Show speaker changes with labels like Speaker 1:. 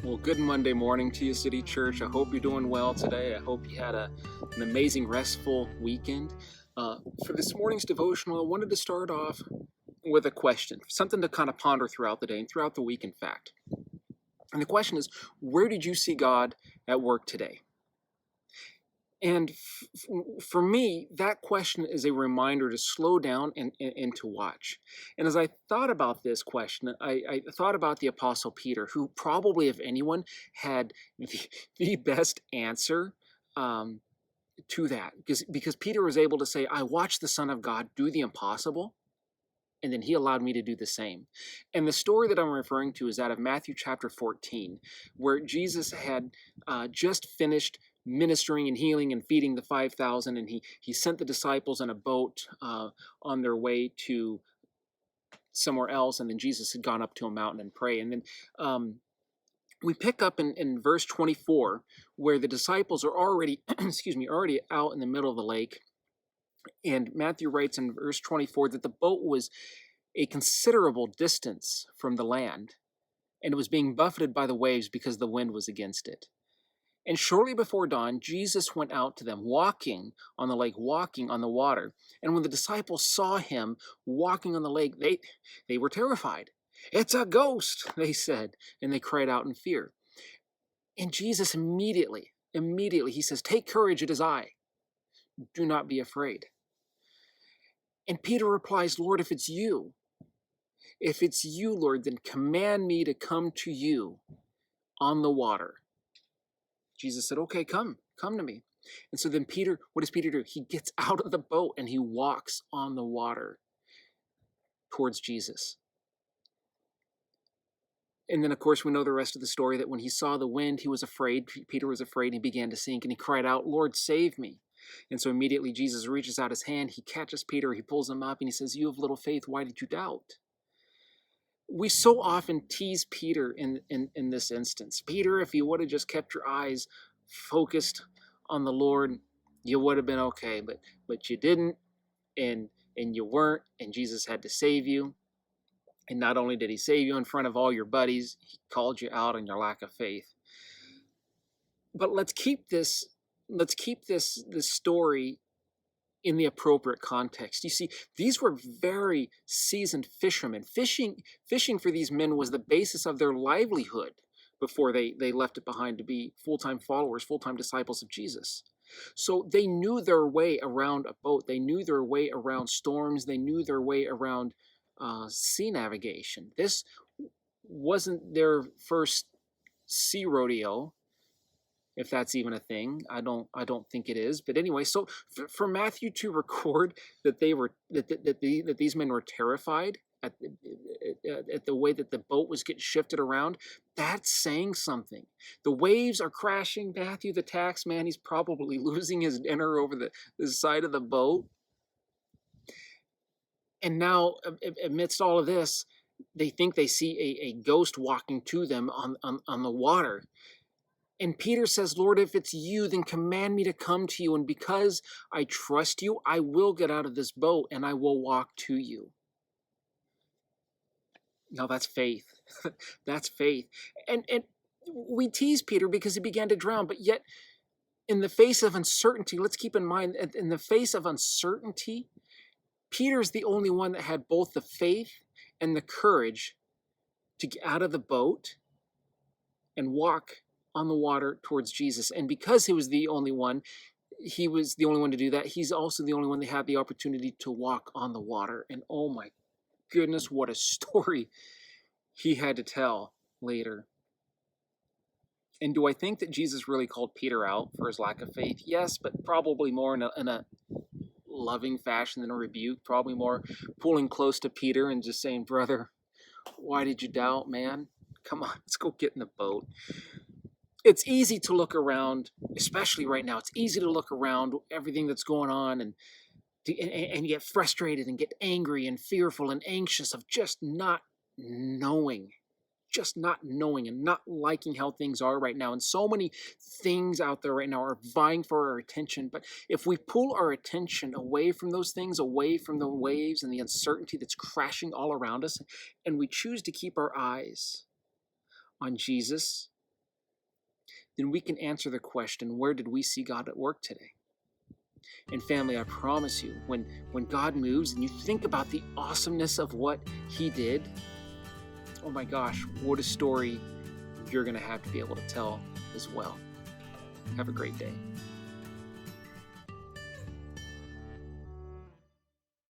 Speaker 1: Well, good Monday morning to you, City Church. I hope you're doing well today. I hope you had an amazing, restful weekend. For this morning's devotional, I wanted to start off with a question, something to kind of ponder throughout the day and throughout the week, in fact. And the question is, where did you see God at work today? And for me, that question is a reminder to slow down and to watch. And as I thought about this question, I thought about the Apostle Peter, who probably, if anyone, had the best answer to that. Because Peter was able to say, I watched the Son of God do the impossible, and then he allowed me to do the same. And the story that I'm referring to is out of Matthew chapter 14, where Jesus had just finished ministering and healing and feeding the 5,000, and he sent the disciples in a boat on their way to somewhere else, and then Jesus had gone up to a mountain and pray. And then we pick up in verse 24, where the disciples are already, already out in the middle of the lake. And Matthew writes in verse 24 that the boat was a considerable distance from the land, and it was being buffeted by the waves because the wind was against it. And shortly before dawn, Jesus went out to them, walking on the lake, walking on the water. And when the disciples saw him walking on the lake, they were terrified. It's a ghost, they said, and they cried out in fear. And Jesus immediately, he says, take courage, it is I. Do not be afraid. And Peter replies, Lord, if it's you, Lord, then command me to come to you on the water. Jesus said, okay, come to me. And so then Peter, what does Peter do? He gets out of the boat and he walks on the water towards Jesus. And then, of course, we know the rest of the story, that when he saw the wind, he was afraid. Peter was afraid. He began to sink, and he cried out, Lord, save me. And so immediately Jesus reaches out his hand. He catches Peter. He pulls him up, and he says, you have little faith. Why did you doubt? We so often tease Peter in this instance. Peter, if you would have just kept your eyes focused on the Lord, you would have been okay. But you didn't, and you weren't, and Jesus had to save you. And not only did he save you in front of all your buddies, he called you out on your lack of faith. But let's keep this story in the appropriate context. You see, these were very seasoned fishermen. Fishing for these men was the basis of their livelihood before they left it behind to be full-time followers, full-time disciples of Jesus. So they knew their way around a boat. They knew their way around storms. They knew their way around sea navigation. This wasn't their first sea rodeo, if that's even a thing. I don't think it is. But anyway, so for Matthew to record that that these men were terrified at the way that the boat was getting shifted around, that's saying something. The waves are crashing. Matthew, the tax man, he's probably losing his dinner over the side of the boat. And now, amidst all of this, they think they see a ghost walking to them on the water. And Peter says, Lord, if it's you, then command me to come to you. And because I trust you, I will get out of this boat and I will walk to you. Now that's faith. That's faith. And we tease Peter because he began to drown, but yet in the face of uncertainty, let's keep in mind, in the face of uncertainty, Peter's the only one that had both the faith and the courage to get out of the boat and walk on the water towards Jesus. And because he was the only one to do that, he's also the only one that had the opportunity to walk on the water. And oh my goodness, what a story he had to tell later. And do I think that Jesus really called Peter out for his lack of faith? Yes, but probably more in a loving fashion than a rebuke. Probably more pulling close to Peter and just saying, brother, why did you doubt, man? Come on, let's go get in the boat. It's easy to look around, especially right now. It's easy to look around everything that's going on and get frustrated and get angry and fearful and anxious of just not knowing and not liking how things are right now. And so many things out there right now are vying for our attention. But if we pull our attention away from those things, away from the waves and the uncertainty that's crashing all around us, and we choose to keep our eyes on Jesus then we can answer the question, where did we see God at work today? And family, I promise you, when God moves and you think about the awesomeness of what he did, oh my gosh, what a story you're going to have to be able to tell as well. Have a great day.